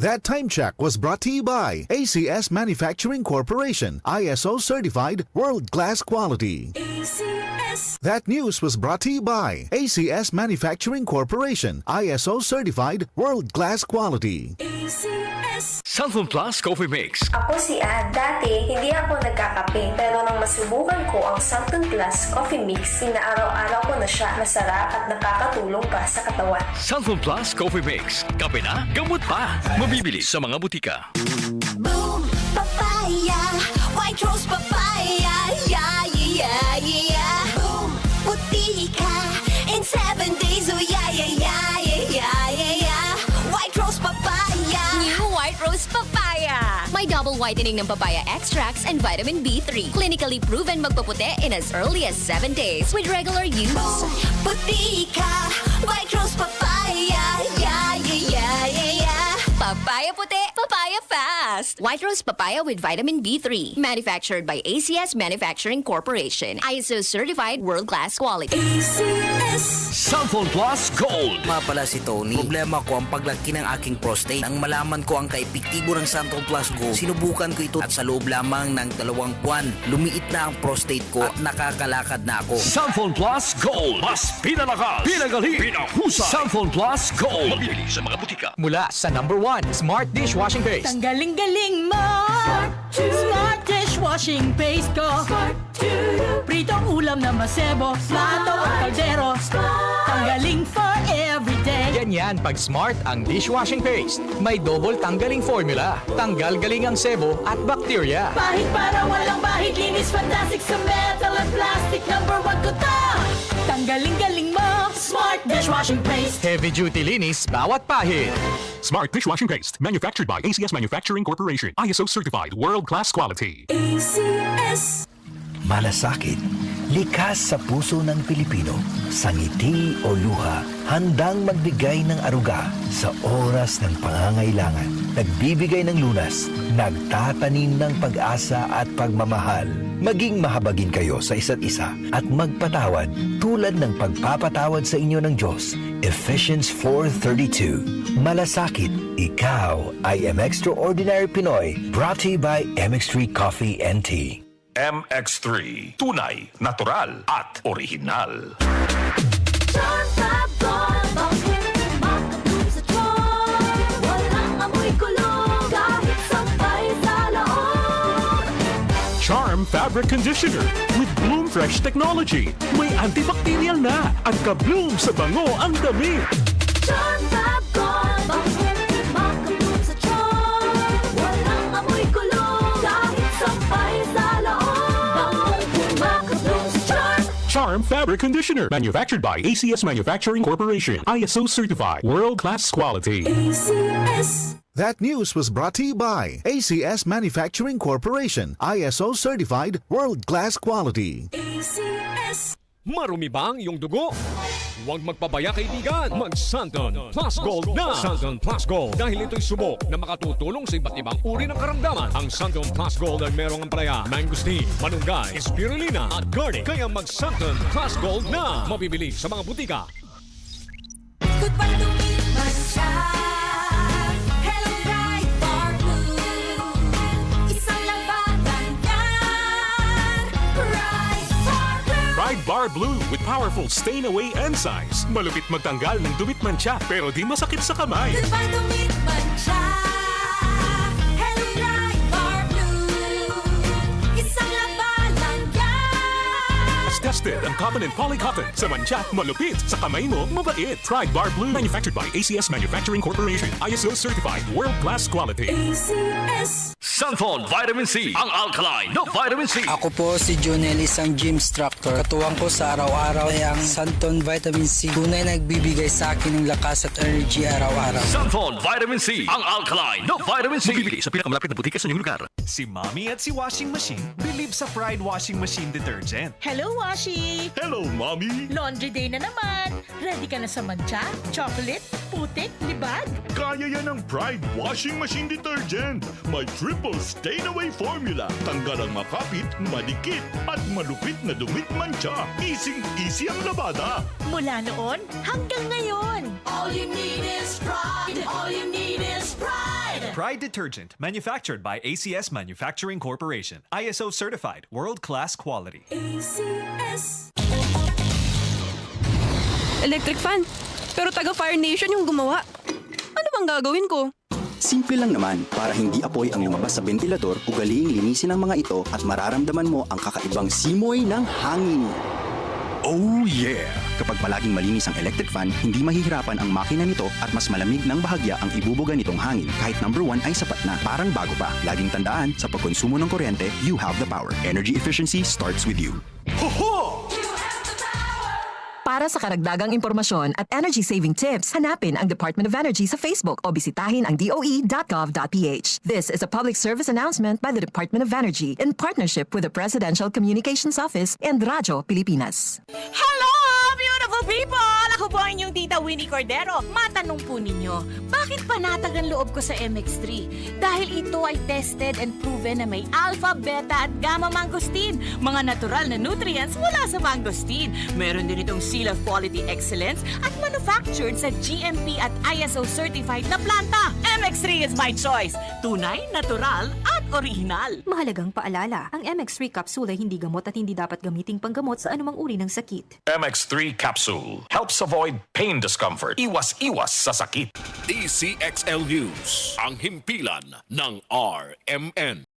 That time check was brought to you by ACS Manufacturing Corporation, ISO certified world-class quality. ACS. That news was brought to you by ACS Manufacturing Corporation, ISO certified world-class quality. ACS. Santon Plus Coffee Mix. Ako si Ann. Dati, hindi ako nagkakape. Pero nang masubukan ko ang Santon Plus Coffee Mix, inaaraw-araw ko na siya. Masarap at nakakatulong pa sa katawan. Santon Plus Coffee Mix. Kape na, gamot pa. Mabibili sa mga butika. Boom, papaya. White rose papaya. Yeah, yeah, yeah. Boom, puti ka. In 7 days, oh yeah, yeah, yeah, yeah, yeah, yeah. White rose papaya. New White Rose Papaya. May double whitening ng papaya extracts and vitamin B3. Clinically proven magpaputi in as early as 7 days with regular use. Boom, puti ka. White rose papaya. Yeah, yeah, yeah, yeah, yeah. Papaya puti, papaya fast. White Rose Papaya with vitamin B3. Manufactured by ACS Manufacturing Corporation. ISO certified world-class quality. ACS. Santon Plus Gold. Nga pala si Tony. Problema ko ang paglaki ng aking prostate. Nang malaman ko ang kaepektibo ng Santon Plus Gold, sinubukan ko ito at sa loob lamang ng 2 buwan, lumiit na ang prostate ko at nakakalakad na ako. Santon Plus Gold. Mas pinalakas, pinagaling, pinahusay. Santon Plus Gold. Mabibili sa mga butika. Mula sa #1 Smart Dishwashing Paste. Ang galing-galing mo! Smart dishwashing paste ko! Pritong ulam na masebo, plato at kaldero. Tanggaling for everyday. Ganyan pag Smart ang dishwashing paste. May double tanggaling formula. Tanggal galing ang sebo at bakterya. Pahit para walang bahid, linis fantastic sa metal at plastic. #1 ko to! Tanggaling-galing mo! Smart dishwashing paste. Heavy duty linis bawat pahid. Smart Dishwashing Paste, manufactured by ACS Manufacturing Corporation, ISO certified world-class quality. ACS. Malasakit, likas sa puso ng Pilipino, sa ngiti o luha, handang magbigay ng aruga sa oras ng pangangailangan. Nagbibigay ng lunas, nagtatanim ng pag-asa at pagmamahal. Maging mahabagin kayo sa isa't isa at magpatawad tulad ng pagpapatawad sa inyo ng Diyos. Ephesians 4:32. Malasakit, ikaw ay Extraordinary Pinoy, brought to you by MX3 Coffee and Tea. MX3. Tunay, natural at original. John Bob Gold. Bakit makatulog sa tiyan? Walang amoy kulog kahit sampay sa loob. Charm Fabric Conditioner with Bloom Fresh Technology. May antibacterial na at ka-bloom sa bango ang damit. John Bob Gold. Bakit makatulog sa tiyan? Walang amoy kulog kahit sampay sa loob. Bangong makatulog sa tiyan. Charm Fabric Conditioner, manufactured by ACS Manufacturing Corporation, ISO certified world-class quality. ACS. That news was brought to you by ACS Manufacturing Corporation, ISO certified world-class quality. ACS. Marumi ba ang iyong dugo? Huwag magpabaya kaibigan, mag-Santon Plus Gold na! Santon Plus Gold dahil ito'y subok na makatutulong sa iba't ibang uri ng karamdaman. Ang Santon Plus Gold ay merong ampalaya, mangosteen, manunggay, spirulina at garlic. Kaya mag-Santon Plus Gold na! Mabibili sa mga butika. Goodbye to me, Mancha. Hello, bright bar blue. Isang labanan yan. Bright bar blue. Pride Bar Blue with powerful stain-away enzymes. Malupit magtanggal ng dumit mancha pero di masakit sa kamay. Goodbye to me, Mancha. Hello, bright bar blue. Isang labanan yan. As tested ang cotton and polycotton. Sa mancha, malupit. Sa kamay mo, mabait. Pride Bar Blue, manufactured by ACS Manufacturing Corporation. ISO certified world-class quality. ACS. Santon Vitamin C. Ang alkaline na vitamin C. Ako po si Jonel, isang gym instructor. Katuwang ko sa araw-araw ay ang Santon Vitamin C. Tunay nagbibigay sa akin ng lakas at energy araw-araw. Santon Vitamin C. Ang alkaline na vitamin C. Mabibili sa pinakamalapit na butika sa inyong lugar. Si Mommy at si Washing Machine believe sa Pride Washing Machine Detergent. Hello, Washi! Hello, Mommy! Laundry day na naman! Ready ka na sa mancha, chocolate, putik, libag? Kaya yan ang Pride Washing Machine Detergent. May triple stain-away formula. Tanggal ang makapit, madikit, at malupit na dumit mancha. Easy ang labada. Mula noon hanggang ngayon. All you need is pride. All you need is pride. Pride Detergent, manufactured by ACS Manufacturing Corporation. ISO certified, world-class quality. Electric fan. Pero taga Fire Nation yung gumawa. Ano bang gagawin ko? Simple lang naman, para hindi apoy ang lumabas sa ventilador, ugaliing linisin ang mga ito at mararamdaman mo ang kakaibang simoy ng hangin. Oh yeah! Kapag palaging malinis ang electric fan, hindi mahihirapan ang makina nito at mas malamig ng bahagya ang ibubuga nitong hangin. Kahit number 1 ay sapat na, parang bago pa. Laging tandaan, sa pagkonsumo ng kuryente, you have the power. Energy efficiency starts with you. Para sa karagdagang impormasyon at energy-saving tips, hanapin ang Department of Energy sa Facebook o bisitahin ang doe.gov.ph. This is a public service announcement by the Department of Energy in partnership with the Presidential Communications Office and Radyo Pilipinas. Hello, beautiful people! Ako po ang inyong tita Winnie Cordero. Matanong po ninyo, bakit panatag ang loob ko sa MX3? Dahil ito ay tested and proven na may alpha, beta at gamma mangosteen, mga natural na nutrients mula sa mangosteen. Meron din itong Seal of Quality Excellence at manufactured sa GMP at ISO certified na planta. MX3 is my choice. Tunay, natural at original. Mahalagang paalala, ang MX3 capsule ay hindi gamot at hindi dapat gamiting panggamot sa anumang uri ng sakit. MX3 Capsule helps avoid pain discomfort. Iwas-iwas sa sakit. DCXL News, ang himpilan ng RMN.